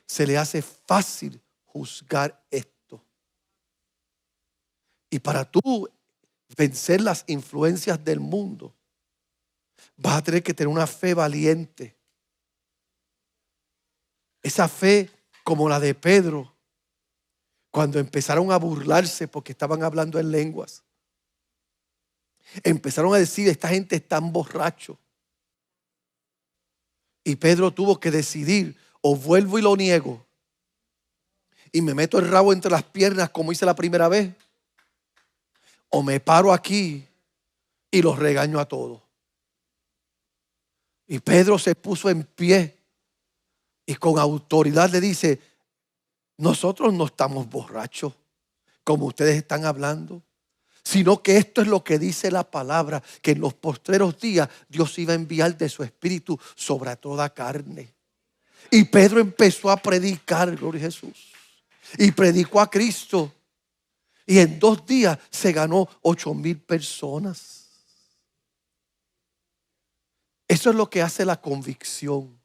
se le hace fácil juzgar esto. Y para tú vencer las influencias del mundo, vas a tener que tener una fe valiente. Esa fe como la de Pedro, cuando empezaron a burlarse porque estaban hablando en lenguas. Empezaron a decir: esta gente es tan borracho. Y Pedro tuvo que decidir: o vuelvo y lo niego y me meto el rabo entre las piernas como hice la primera vez, o me paro aquí y los regaño a todos. Y Pedro se puso en pie y con autoridad le dice: nosotros no estamos borrachos como ustedes están hablando, sino que esto es lo que dice la palabra, que en los postreros días Dios iba a enviar de su espíritu sobre toda carne. Y Pedro empezó a predicar, gloria a Jesús, y predicó a Cristo. Y en 2 días se ganó 8,000 personas. Eso es lo que hace la convicción.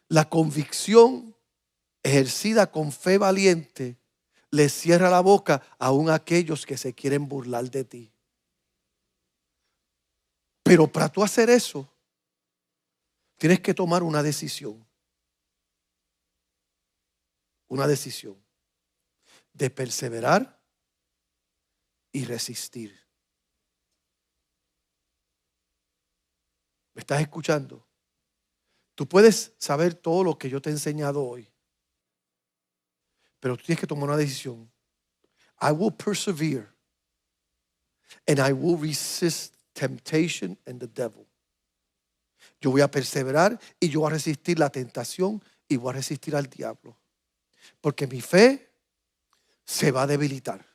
La convicción ejercida con fe valiente le cierra la boca aún a aquellos que se quieren burlar de ti. Pero para tú hacer eso, tienes que tomar una decisión. Una decisión de perseverar y resistir. ¿Me estás escuchando? Tú puedes saber todo lo que yo te he enseñado hoy, pero tú tienes que tomar una decisión. I will persevere and I will resist temptation and the devil. Yo voy a perseverar y yo voy a resistir la tentación y voy a resistir al diablo. Porque mi fe se va a debilitar.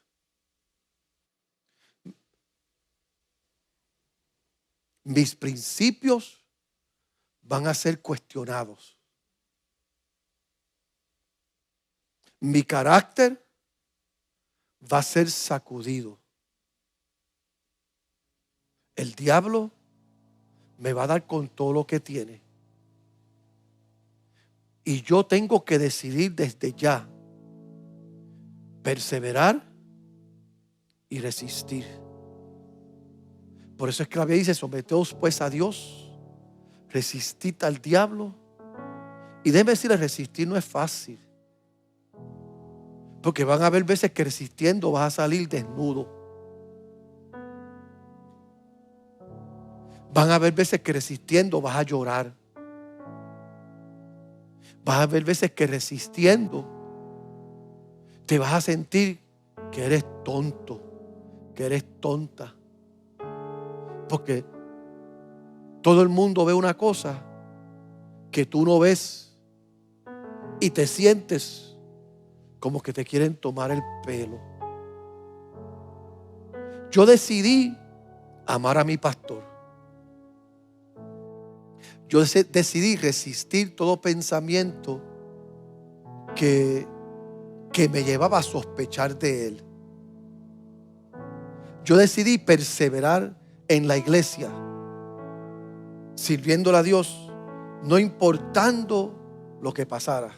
Mis principios van a ser cuestionados. Mi carácter va a ser sacudido. El diablo me va a dar con todo lo que tiene. Y yo tengo que decidir desde ya perseverar y resistir. Por eso es que la Biblia dice: someteos pues a Dios, resistid al diablo. Y déjeme decirles, resistir no es fácil. Porque van a haber veces que resistiendo vas a salir desnudo. Van a haber veces que resistiendo vas a llorar. Vas a haber veces que resistiendo te vas a sentir que eres tonto, que eres tonta. Porque todo el mundo ve una cosa que tú no ves y te sientes como que te quieren tomar el pelo. Yo decidí amar a mi pastor. Yo decidí resistir todo pensamiento que me llevaba a sospechar de él. Yo decidí perseverar en la iglesia, sirviéndole a Dios, no importando lo que pasara.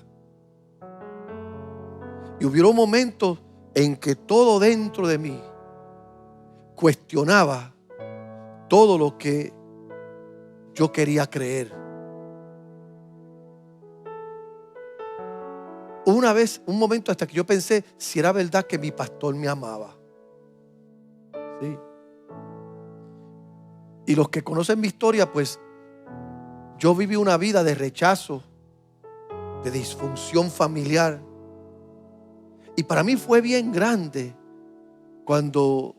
Y hubieron momentos en que todo dentro de mí cuestionaba todo lo que yo quería creer. Una vez, un momento hasta que yo pensé si era verdad que mi pastor me amaba. Sí. Y los que conocen mi historia, pues yo viví una vida de rechazo, de disfunción familiar. Y para mí fue bien grande cuando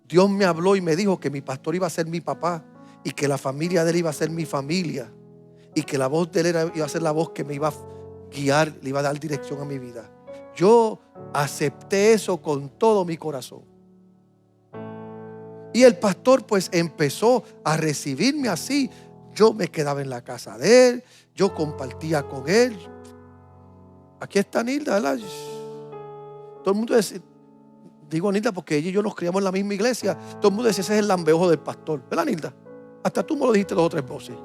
Dios me habló y me dijo que mi pastor iba a ser mi papá y que la familia de él iba a ser mi familia y que la voz de él iba a ser la voz que me iba a guiar, le iba a dar dirección a mi vida. Yo acepté eso con todo mi corazón. Y el pastor pues empezó a recibirme así. Yo me quedaba en la casa de él, yo compartía con él. Aquí está Nilda, ¿verdad? Todo el mundo decía, digo Nilda porque ella y yo nos criamos en la misma iglesia. Todo el mundo decía: ese es el lambeojo del pastor, ¿verdad, Nilda? Hasta tú me lo dijiste 2 o 3 veces.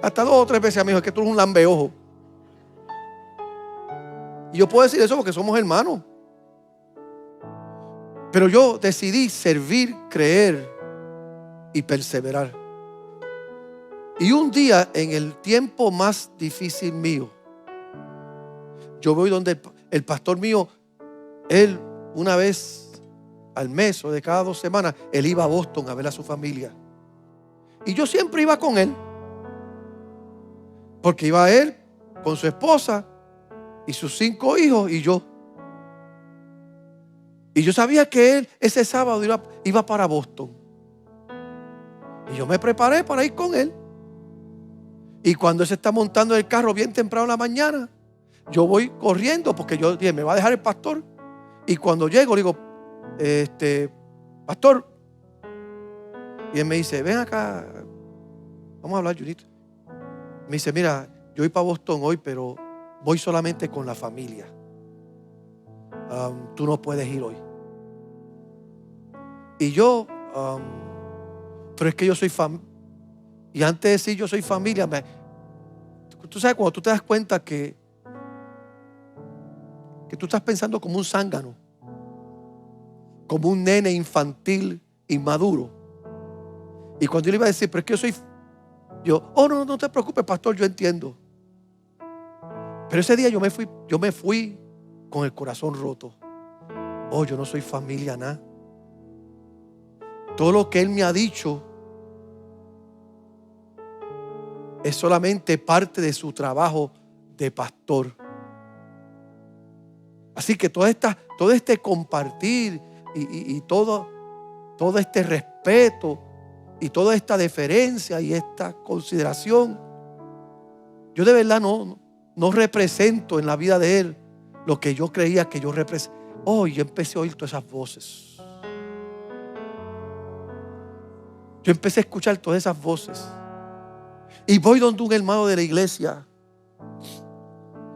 Hasta 2 o 3 veces, amigo, es que tú eres un lambeojo. Y yo puedo decir eso porque somos hermanos. Pero yo decidí servir, creer y perseverar. Y un día, en el tiempo más difícil mío, yo voy donde el pastor mío, él una vez al mes o de cada 2 semanas, él iba a Boston a ver a su familia. Y yo siempre iba con él. Porque iba él con su esposa y sus 5 hijos y yo. Y yo sabía que él ese sábado iba para Boston. Y yo me preparé para ir con él. Y cuando él se está montando en el carro bien temprano en la mañana, yo voy corriendo porque yo dije: me va a dejar el pastor. Y cuando llego le digo: pastor. Y él me dice: ven acá, vamos a hablar, Junito. Me dice: mira, yo voy para Boston hoy, pero voy solamente con la familia. Tú no puedes ir hoy. Y yo, pero es que yo soy familia. Y antes de decir yo soy familia, tú sabes cuando tú te das cuenta que tú estás pensando como un zángano, como un nene infantil, inmaduro. Y cuando yo le iba a decir: pero es que no te preocupes, pastor, yo entiendo. Pero ese día yo me fui con el corazón roto. Yo no soy familia nada. Todo lo que él me ha dicho es solamente parte de su trabajo de pastor. Así que todo este compartir y todo todo este respeto y toda esta deferencia y esta consideración. Yo de verdad no represento en la vida de él lo que yo creía que yo representaba. Yo empecé a oír todas esas voces. Yo empecé a escuchar todas esas voces. Y voy donde un hermano de la iglesia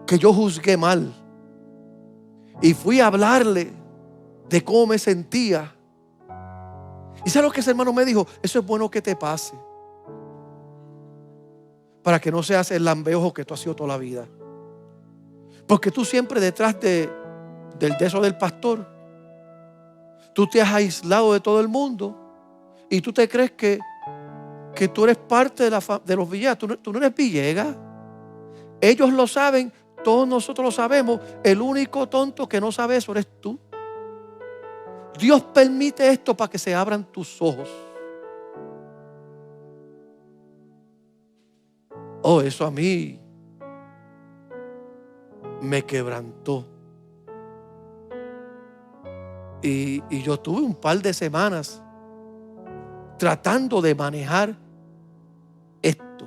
que yo juzgué mal. Y fui a hablarle de cómo me sentía. ¿Y sabes lo que ese hermano me dijo? Eso es bueno que te pase, para que no seas el lambeojo que tú has sido toda la vida. Porque tú siempre detrás de eso del pastor, tú te has aislado de todo el mundo y tú te crees que tú eres parte de los Villegas. Tú no eres Villegas. Ellos lo saben, todos nosotros lo sabemos. El único tonto que no sabe eso eres tú. Dios permite esto para que se abran tus ojos. Eso a mí me quebrantó. Y yo tuve un par de semanas tratando de manejar esto.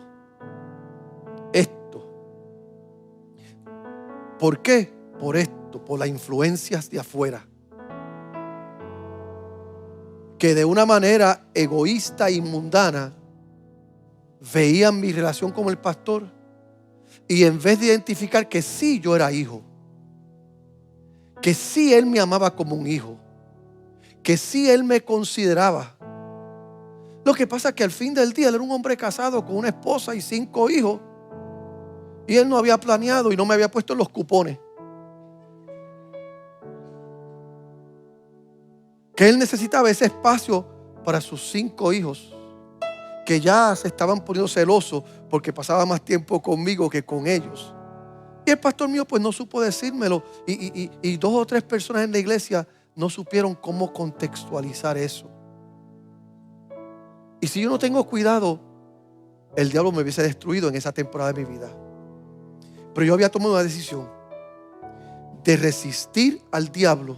¿Por qué? Por esto, por las influencias de afuera, que de una manera egoísta y mundana veían mi relación con el pastor, y en vez de identificar que sí yo era hijo, que sí él me amaba como un hijo, que sí él me consideraba. Lo que pasa es que al fin del día él era un hombre casado con una esposa y 5 hijos, y él no había planeado y no me había puesto los cupones. Que él necesitaba ese espacio para sus 5 hijos, que ya se estaban poniendo celosos porque pasaba más tiempo conmigo que con ellos. Y el pastor mío pues no supo decírmelo, y 2 o 3 personas en la iglesia no supieron cómo contextualizar eso. Y si yo no tengo cuidado, el diablo me hubiese destruido en esa temporada de mi vida. Pero yo había tomado una decisión de resistir al diablo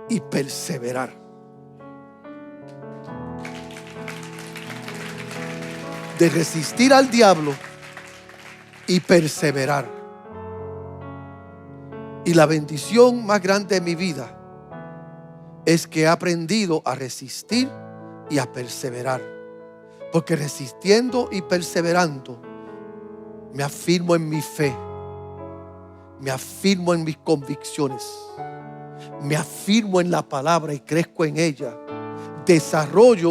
y perseverar. De resistir al diablo y perseverar. Y la bendición más grande de mi vida es que he aprendido a resistir y a perseverar. Porque resistiendo y perseverando me afirmo en mi fe, me afirmo en mis convicciones, me afirmo en la palabra y crezco en ella. Desarrollo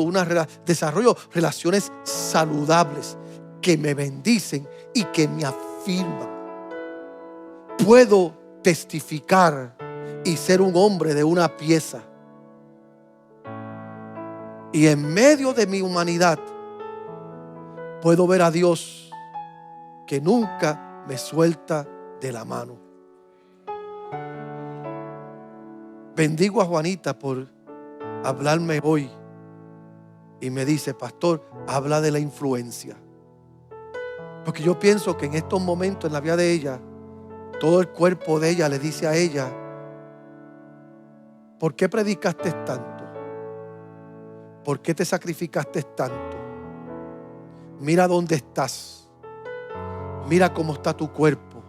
relaciones saludables que me bendicen y que me afirman. Puedo testificar y ser un hombre de una pieza. Y en medio de mi humanidad puedo ver a Dios que nunca me suelta de la mano. Bendigo a Juanita por hablarme hoy y me dice: pastor, habla de la influencia. Porque yo pienso que en estos momentos en la vida de ella, todo el cuerpo de ella le dice a ella: ¿por qué predicaste tanto? ¿Por qué te sacrificaste tanto? Mira dónde estás. Mira cómo está tu cuerpo.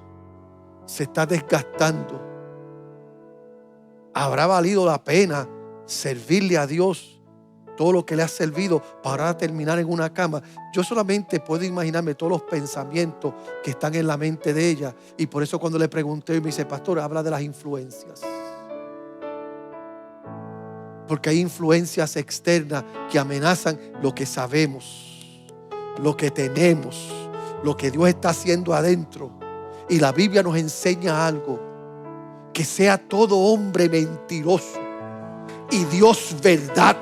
Se está desgastando. ¿Habrá valido la pena servirle a Dios todo lo que le ha servido para terminar en una cama? Yo solamente puedo imaginarme todos los pensamientos que están en la mente de ella. Y por eso cuando le pregunté, me dice: pastor, habla de las influencias. Porque hay influencias externas que amenazan lo que sabemos, lo que tenemos, lo que Dios está haciendo adentro. Y la Biblia nos enseña algo: que sea todo hombre mentiroso y Dios verdad.